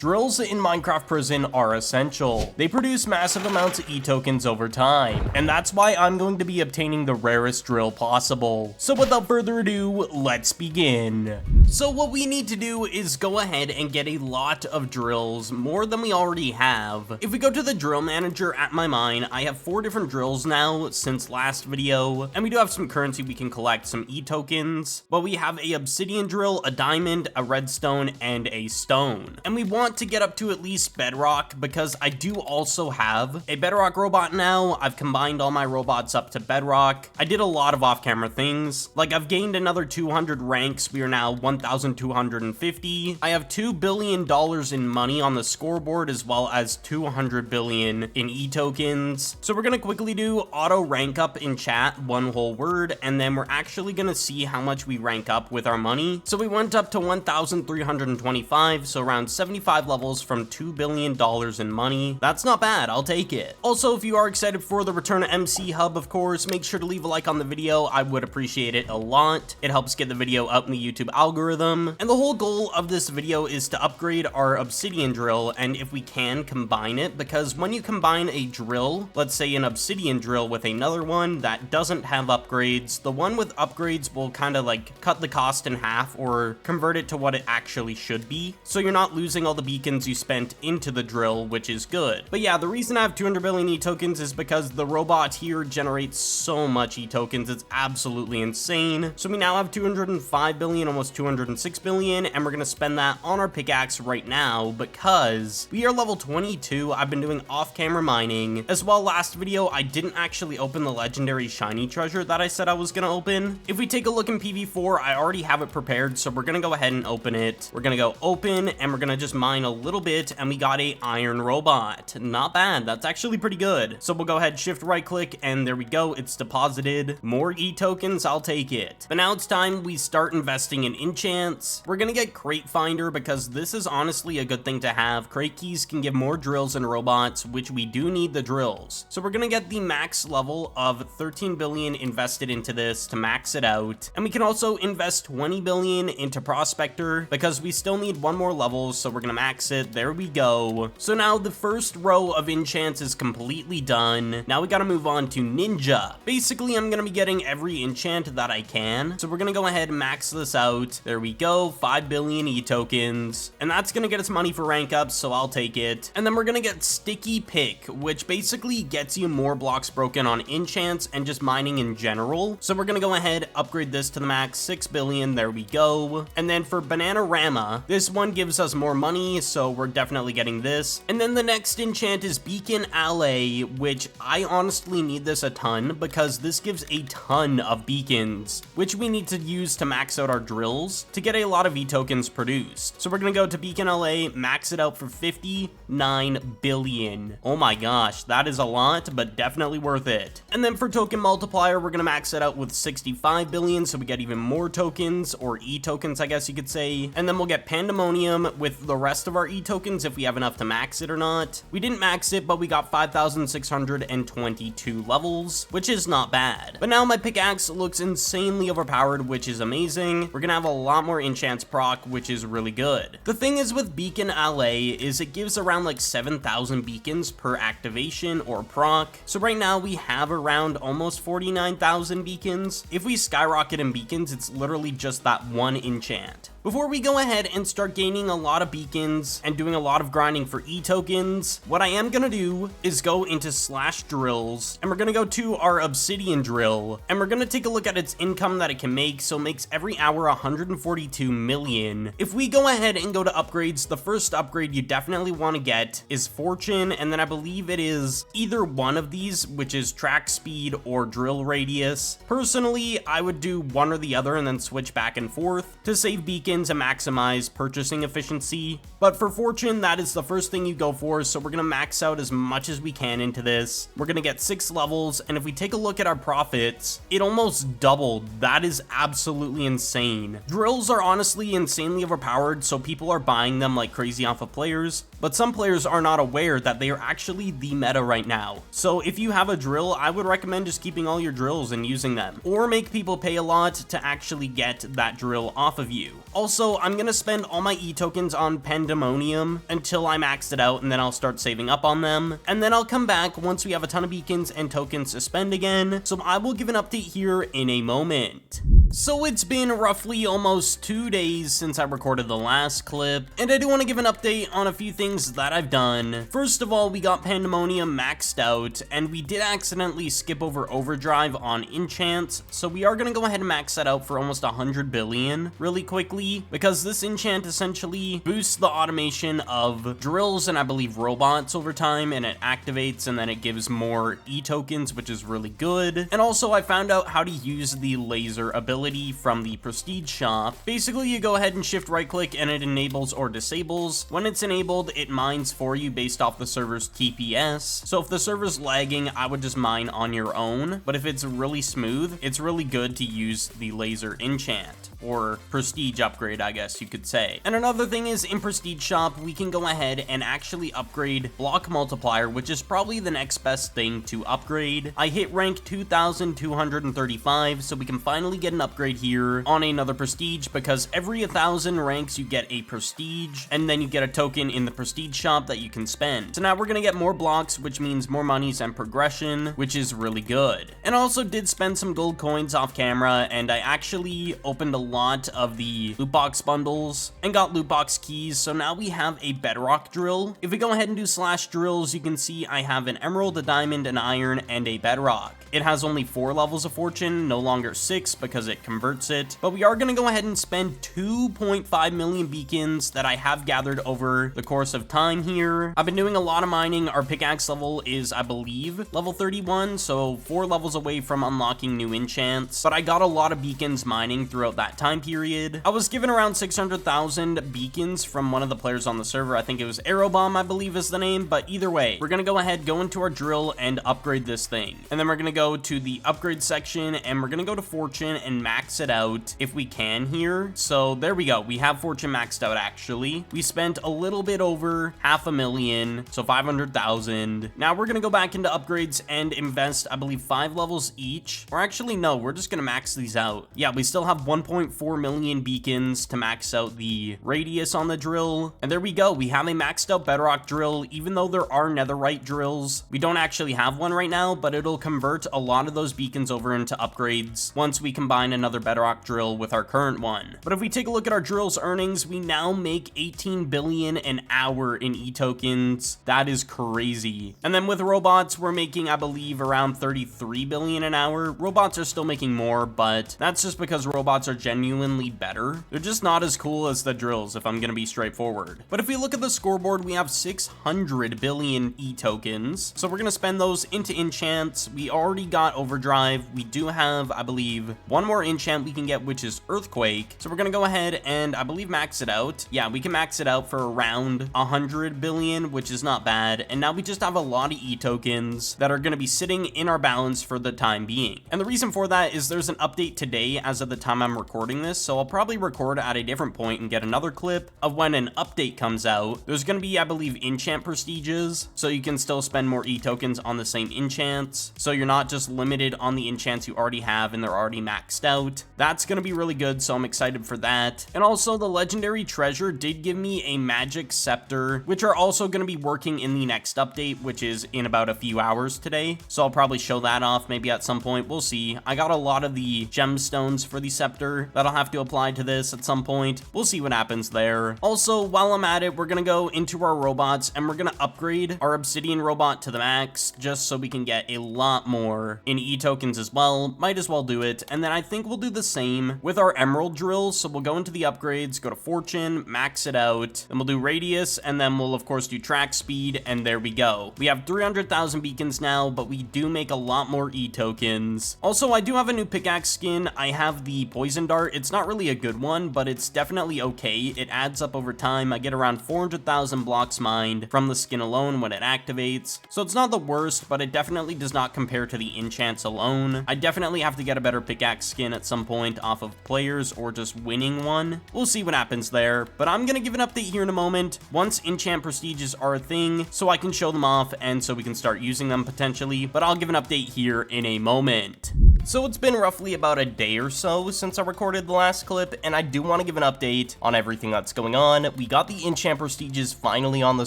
Drills in Minecraft Prison are essential. They produce massive amounts of E-tokens over time, and that's why I'm going to be obtaining the rarest drill possible. So without further ado, let's begin. So what we need to do is go ahead and get a lot of drills, more than we already have. If we go to the drill manager at my mine, I have 4 different drills now since last video, and we do have some currency we can collect, some E-tokens, but we have a obsidian drill, a diamond, a redstone, and a stone. And we want to get up to at least bedrock because I do also have a bedrock robot now. I've combined all my robots up to bedrock. I did a lot of off-camera things, like I've gained another 200 ranks. We are now 1,250. I have $2 billion in money on the scoreboard, as well as 200 billion in E-tokens. So we're gonna quickly do auto rank up in chat, one whole word, and then we're actually gonna see how much we rank up with our money. So we went up to 1,325, so around 75 levels from $2 billion in money. That's not bad, I'll take it. Also, if you are excited for the return of MCHub, of course, make sure to leave a like on the video. I would appreciate it a lot. It helps get the video up in the YouTube algorithm. And the whole goal of this video is to upgrade our obsidian drill, and if we can, combine it, because when you combine a drill, let's say an obsidian drill with another one that doesn't have upgrades, the one with upgrades will kind of like cut the cost in half or convert it to what it actually should be. So you're not losing all the beacons you spent into the drill, which is good. But yeah, the reason I have 200 billion E-tokens is because the robot here generates so much E-tokens, it's absolutely insane. So we now have 205 billion, almost 206 billion, and we're gonna spend that on our pickaxe right now because we are level 22. I've been doing off-camera mining. As well, last video, I didn't actually open the legendary shiny treasure that I said I was gonna open. If we take a look in PV4, I already have it prepared, so we're gonna go ahead and open it. We're gonna go open, and we're gonna just mine a little bit, and we got a iron robot. Not bad, that's actually pretty good. So we'll go ahead, shift right click, and there we go, it's deposited. More E-tokens, I'll take it. But now it's time we start investing in enchants. We're gonna get crate finder because this is honestly a good thing to have. Crate keys can give more drills and robots, which we do need the drills. So we're gonna get the max level of 13 billion invested into this to max it out. And we can also invest 20 billion into prospector because we still need one more level, so we're gonna max it. There we go. So now the first row of enchants is completely done. Now we gotta move on to ninja. Basically, I'm gonna be getting every enchant that I can. So we're gonna go ahead and max this out. There we go, 5 billion E-tokens. And that's gonna get us money for rank ups, so I'll take it. And then we're gonna get sticky pick, which basically gets you more blocks broken on enchants and just mining in general. So we're gonna go ahead, upgrade this to the max, 6 billion, there we go. And then for Bananarama, this one gives us more money, so we're definitely getting this. And then the next enchant is Beacon Alley, which I honestly need this a ton because this gives a ton of beacons, which we need to use to max out our drills to get a lot of E-tokens produced. So we're gonna go to Beacon LA, max it out for 59 billion. Oh my gosh, that is a lot, but definitely worth it. And then for token multiplier, we're gonna max it out with 65 billion, so we get even more tokens, or E-tokens, I guess you could say. And then we'll get Pandemonium with the rest of our E-tokens if we have enough to max it or not. We didn't max it, but we got 5,622 levels, which is not bad. But now my pickaxe looks insanely overpowered, which is amazing. We're gonna have a lot more enchants proc, which is really good. The thing is with Beacon LA is it gives around like 7,000 beacons per activation or proc. So right now we have around almost 49,000 beacons. If we skyrocket in beacons, it's literally just that one enchant. Before we go ahead and start gaining a lot of beacons and doing a lot of grinding for E-tokens, what I am gonna do is go into slash drills, and we're gonna go to our obsidian drill, and we're gonna take a look at its income that it can make. So it makes every hour 142 million. If we go ahead and go to upgrades, the first upgrade you definitely want to get is fortune, and then I believe it is either one of these, which is track speed or drill radius. Personally, I would do one or the other and then switch back and forth to save beacons and maximize purchasing efficiency. But for fortune, that is the first thing you go for, so we're gonna max out as much as we can into this. We're gonna get 6 levels, and if we take a look at our profits, it almost doubled. That is absolutely insane. Drills are honestly insanely overpowered, so people are buying them like crazy off of players, but some players are not aware that they are actually the meta right now. So if you have a drill, I would recommend just keeping all your drills and using them, or make people pay a lot to actually get that drill off of you. Also, I'm gonna spend all my E-tokens on Pandemonium until I maxed it out, and then I'll start saving up on them. And then I'll come back once we have a ton of beacons and tokens to spend again. So I will give an update here in a moment. So it's been roughly almost 2 days since I recorded the last clip, and I do want to give an update on a few things that I've done. First of all, we got Pandemonium maxed out, and we did accidentally skip over Overdrive on Enchants, so we are going to go ahead and max that out for almost 100 billion really quickly, because this enchant essentially boosts the automation of drills and I believe robots over time, and it activates and then it gives more E-tokens, which is really good. And also I found out how to use the laser ability from the Prestige shop. Basically, you go ahead and shift right click and it enables or disables. When it's enabled, it mines for you based off the server's TPS. So if the server's lagging, I would just mine on your own. But if it's really smooth, it's really good to use the laser enchant, or Prestige upgrade, I guess you could say. And another thing is, in Prestige shop, we can go ahead and actually upgrade block multiplier, which is probably the next best thing to upgrade. I hit rank 2,235, so we can finally get an upgrade here on another Prestige, because every 1,000 ranks you get a Prestige, and then you get a token in the Prestige shop that you can spend. So now we're gonna get more blocks, which means more monies and progression, which is really good. And I also did spend some gold coins off camera, and I actually opened a lot of the loot box bundles and got loot box keys, so now we have a bedrock drill. If we go ahead and do /drills, you can see I have an emerald, a diamond, an iron, and a bedrock. It has only 4 levels of fortune, no longer 6 because it converts it, but we are going to go ahead and spend 2.5 million beacons that I have gathered over the course of time here. I've been doing a lot of mining. Our pickaxe level is, I believe, level 31, so 4 levels away from unlocking new enchants, but I got a lot of beacons mining throughout that time period. I was given around 600,000 beacons from one of the players on the server. I think it was Aerobomb, I believe is the name, but either way, we're going to go ahead, go into our drill and upgrade this thing. And then we're going to go to the upgrade section and we're going to go to fortune and max it out if we can here. So there we go. We have fortune maxed out actually. We spent a little bit over 500,000, so 500,000. Now we're going to go back into upgrades and invest, I believe, 5 levels each. Or actually, no, we're just going to max these out. Yeah, we still have 1.4 million beacons to max out the radius on the drill. And there we go. We have a maxed out bedrock drill, even though there are netherite drills. We don't actually have one right now, but it'll convert a lot of those beacons over into upgrades once we combine another bedrock drill with our current one. But if we take a look at our drill's earnings, we now make 18 billion an hour in E-tokens. That is crazy. And then with robots, we're making, I believe, around 33 billion an hour. Robots are still making more, but that's just because robots are genuinely better. They're just not as cool as the drills, if I'm gonna be straightforward. But if we look at the scoreboard, we have 600 billion E-tokens. So we're gonna spend those into enchants. We already got Overdrive. We do have, I believe, one more enchant we can get, which is Earthquake. So we're gonna go ahead and, I believe, max it out. Yeah, we can max it out for around 100 billion, which is not bad. And now we just have a lot of E-tokens that are gonna be sitting in our balance for the time being. And the reason for that is there's an update today as of the time I'm recording this, so I'll probably record at a different point and get another clip of when an update comes out. There's gonna be, I believe, enchant prestiges, so you can still spend more E-tokens on the same enchants, so you're not just limited on the enchants you already have and they're already maxed out. That's gonna be really good, so I'm excited for that. And also, the legendary treasure did give me a magic scepter, which are also gonna be working in the next update, which is in about a few hours today, so I'll probably show that off maybe at some point. We'll see. I got a lot of the gemstones for the scepter that I'll have to apply to this at some point. We'll see what happens there. Also, while I'm at it, we're gonna go into our robots and we're gonna upgrade our obsidian robot to the max, just so we can get a lot more in E-tokens as well. Might as well do it. And then I think we'll do the same with our emerald drill. So we'll go into the upgrades, go to fortune, max it out, then we'll do radius, and then we'll of course do track speed, and there we go. We have 300,000 beacons now, but we do make a lot more E-tokens. Also, I do have a new pickaxe skin. I have the poison dart. It's not really a good one, but it's definitely okay. It adds up over time. I get around 400,000 blocks mined from the skin alone when it activates. So it's not the worst, but it definitely does not compare to the enchants alone. I definitely have to get a better pickaxe skin at some point off of players or just winning one. We'll see what happens there, but I'm gonna give an update here in a moment once enchant prestiges are a thing, so I can show them off and so we can start using them potentially, but I'll give an update here in a moment. So it's been roughly about a day or so since I recorded the last clip, and I do want to give an update on everything that's going on. We got the enchant prestiges finally on the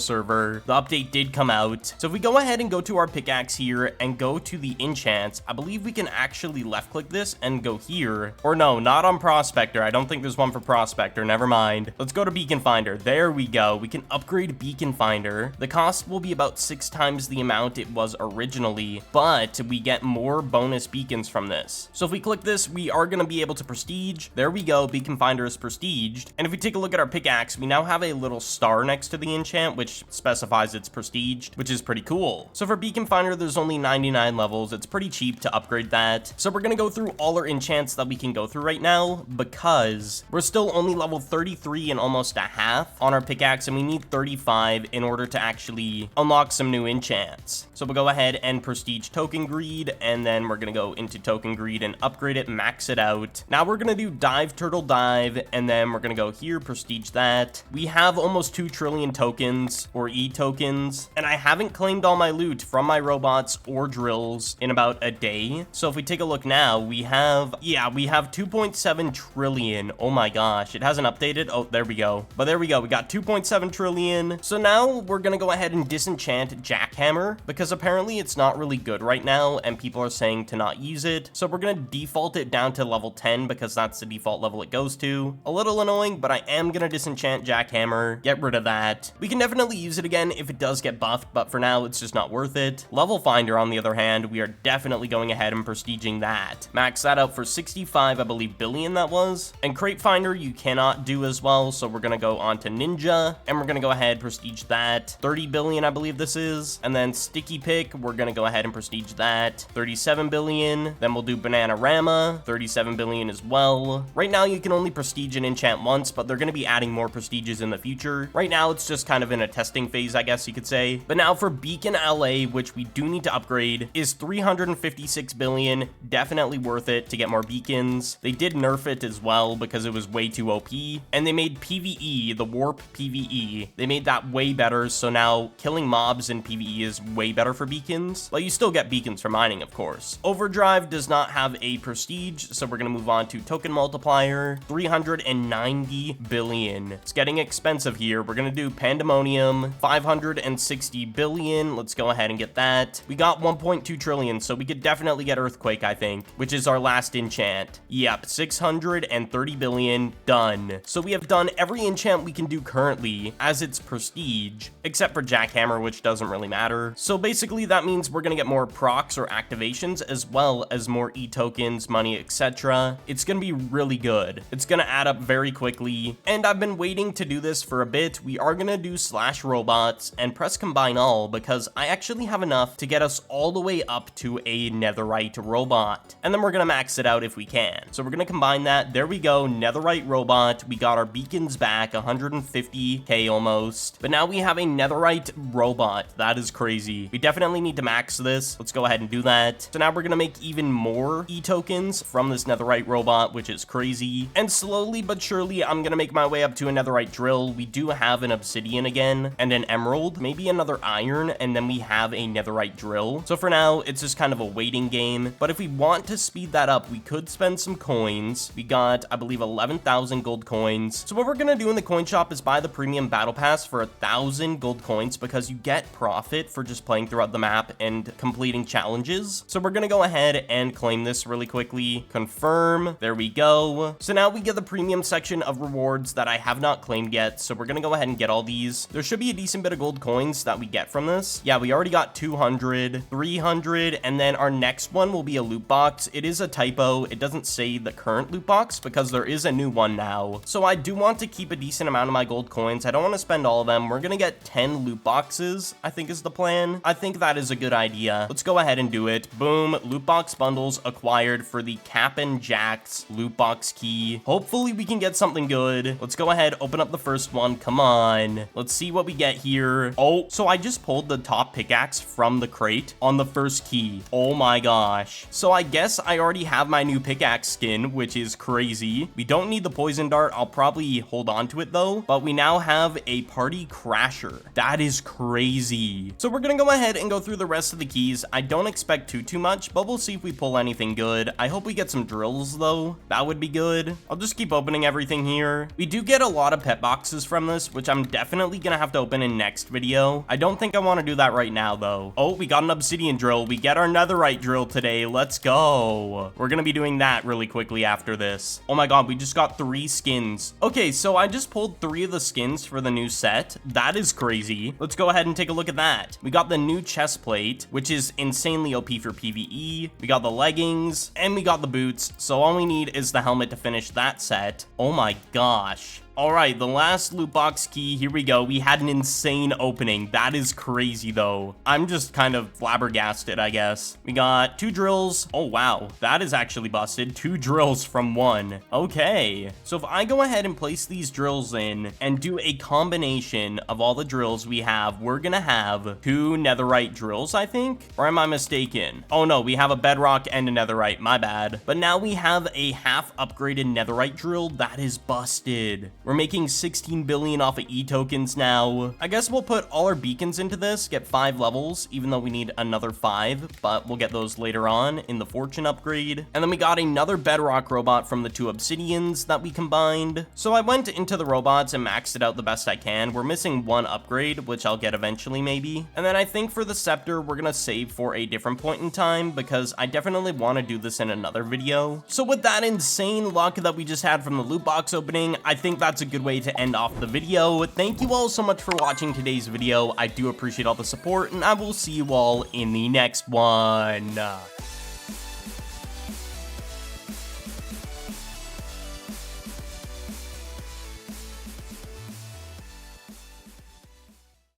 server. The update did come out. So if we go ahead and go to our pickaxe here and go to the enchants, I believe we can actually left click this and go here. Or no, not on Prospector. I don't think there's one for Prospector. Never mind. Let's go to Beacon Finder. There we go. We can upgrade Beacon Finder. The cost will be about 6 times the amount it was originally, but we get more bonus beacons from this. So if we click this, we are going to be able to prestige. There we go. Beacon Finder is prestiged. And if we take a look at our pickaxe, we now have a little star next to the enchant, which specifies it's prestiged, which is pretty cool. So for Beacon Finder, there's only 99 levels. It's pretty cheap to upgrade that. So we're going to go through all our enchants that we can go through right now, because we're still only level 33 and almost a half on our pickaxe, and we need 35 in order to actually unlock some new enchants. So we'll go ahead and prestige Token Greed, and then we're going to go into Token Greed and upgrade it, max it out. Now we're going to do Dive Turtle Dive, and then we're going to go here, prestige that. We have almost 2 trillion tokens, or E-tokens, and I haven't claimed all my loot from my robots or drills in about a day. So if we take a look now, we have 2.7 trillion. Oh my gosh, it hasn't updated. Oh, there we go. But there we go. We got 2.7 trillion. So now we're going to go ahead and disenchant Jackhammer, because apparently it's not really good right now, and people are saying to not use it. So we're going to default it down to level 10, because that's the default level it goes to. A little annoying, but I am going to disenchant Jackhammer. Get rid of that. We can definitely use it again if it does get buffed, but for now, it's just not worth it. Level Finder, on the other hand, we are definitely going ahead and prestiging that. Max that out for 65, I believe, billion that was. And Crate Finder, you cannot do as well, so we're going to go on to Ninja, and we're going to go ahead, prestige that. 30 billion, I believe this is. And then Sticky Pick, we're going to go ahead and prestige that. 37 billion. Then we'll do Bananarama, 37 billion as well. Right now, you can only prestige an enchant once, but they're going to be adding more prestiges in the future. Right now, it's just kind of in a testing phase, I guess you could say. But now for Beacon LA, which we do need to upgrade, is 356 billion. Definitely worth it to get more beacons. They did nerf it as well because it was way too OP. And they made PvE, the Warp PvE, they made that way better. So now killing mobs in PvE is way better for beacons. But you still get beacons for mining, of course. Overdrive does not have a prestige, so we're going to move on to Token Multiplier, 390 billion. It's getting expensive here. We're going to do Pandemonium, 560 billion. Let's go ahead and get that. We got 1.2 trillion, so we could definitely get Earthquake, I think, which is our last enchant. Yep, 630 billion, done. So we have done every enchant we can do currently as its prestige, except for Jackhammer, which doesn't really matter. So basically that means we're going to get more procs or activations, as well as more E-tokens, money, etc. It's going to be really good. It's going to add up very quickly, and I've been waiting to do this for a bit. We are going to do /robots and press combine all, because I actually have enough to get us all the way up to a netherite robot, and then we're going to max it out if we can. So we're going to combine that. There we go, netherite robot. We got our beacons back, 150k almost, but now we have a netherite robot. That is crazy. We definitely need to max this. Let's go ahead and do that. So now we're going to make even more E-tokens from this netherite robot, which is crazy. And slowly but surely, I'm going to make my way up to a netherite drill. We do have an obsidian again and an emerald, maybe another iron, and then we have a netherite drill. So for now, it's just kind of a waiting game. But if we want to speed that up, we could spend some coins. We got, I believe, 11,000 gold coins. So what we're going to do in the coin shop is buy the premium battle pass for 1,000 gold coins, because you get profit for just playing throughout the map and completing challenges. So we're going to go ahead and claim this really quickly. Confirm. There we go. So now we get the premium section of rewards that I have not claimed yet. So we're going to go ahead and get all these. There should be a decent bit of gold coins that we get from this. Yeah, we already got 200, 300, and then our next one will be a loot box. It is a typo. It doesn't say the current loot box because there is a new one now. So I do want to keep a decent amount of my gold coins. I don't want to spend all of them. We're going to get 10 loot boxes, I think is the plan. I think that is a good idea. Let's go ahead and do it. Boom. Loot box bundles acquired for the Cap'n Jack's loot box key. Hopefully we can get something good. Let's go ahead, open up the first one. Come on. Let's see what we get here. Oh, so I just pulled the top pickaxe from the crate on the first key. Oh my gosh. So I guess I already have my new pickaxe skin, which is crazy. We don't need the poison dart. I'll probably hold on to it though, but we now have a party crasher. That is crazy. So we're gonna go ahead and go through the rest of the keys. I don't expect too much, but we'll see if we pull pull anything good. I hope we get some drills though. That would be good. I'll just keep opening everything here. We do get a lot of pet boxes from this, which I'm definitely gonna have to open in next video. I don't think I want to do that right now though. Oh, we got an obsidian drill. We get our netherite drill today. Let's go. We're gonna be doing that really quickly after this. Oh my god, we just got 3 skins. Okay, so I just pulled 3 of the skins for the new set. That is crazy. Let's go ahead and take a look at that. We got the new chest plate, which is insanely OP for PvE. We got the leggings and we got the boots. So all we need is the helmet to finish that set. Oh my gosh. All right, the last loot box key, here we go. We had an insane opening. That is crazy though. I'm just kind of flabbergasted, I guess. We got 2 drills. Oh wow, that is actually busted. 2 drills from 1. Okay, so if I go ahead and place these drills in and do a combination of all the drills we have, we're gonna have 2 netherite drills, I think? Or am I mistaken? Oh no, we have a bedrock and a netherite, my bad. But now we have a half upgraded netherite drill. That is busted. We're making 16 billion off of E-tokens now. I guess we'll put all our beacons into this, get 5 levels, even though we need another 5, but we'll get those later on in the fortune upgrade. And then we got another bedrock robot from the 2 obsidians that we combined. So I went into the robots and maxed it out the best I can. We're missing 1 upgrade, which I'll get eventually maybe. And then I think for the scepter, we're gonna save for a different point in time because I definitely want to do this in another video. So with that insane luck that we just had from the loot box opening, I think that's a good way to end off the video. Thank you all so much for watching today's video. I do appreciate all the support, and I will see you all in the next one.